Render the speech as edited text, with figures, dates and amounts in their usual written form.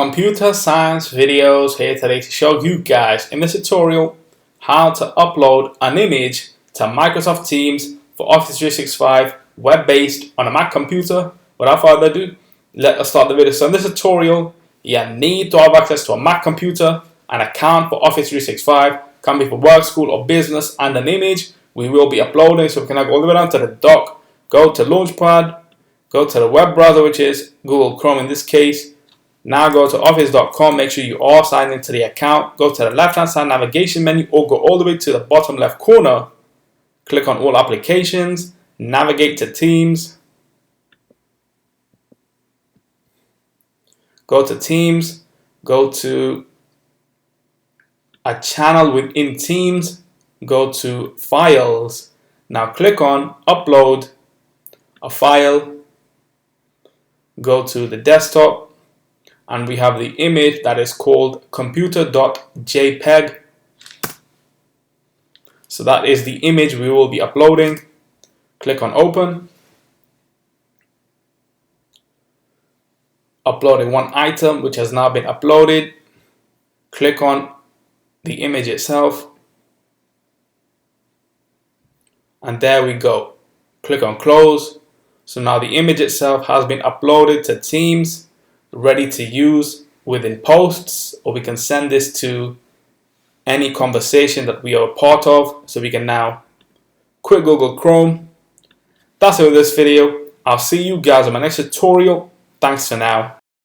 Computer science videos here today to show you guys in this tutorial how to upload an image to Microsoft Teams for Office 365 web-based on a Mac computer. Without further ado, let us start the video. So in this tutorial, you need to have access to a Mac computer, an account for Office 365, can be for work, school or business, and an image we will be uploading. So we can go all the way down to the dock, go to Launchpad, go to the web browser, which is Google Chrome in this case. Now go to office.com, make sure you are signed into the account, go to the left hand side navigation menu or go all the way to the bottom left corner, click on all applications, navigate to Teams, go to Teams, go to a channel within Teams, go to Files, now click on Upload a file, go to the desktop, and we have the image that is called computer.jpg. So that is the image we will be uploading. Click on open. Uploading one item which has now been uploaded. Click on the image itself. And there we go. Click on close. So now the image itself has been uploaded to Teams, ready to use within posts, or we can send this to any conversation that we are a part of. So we can now quit Google Chrome. That's it with this video. I'll see you guys in my next tutorial. Thanks for now.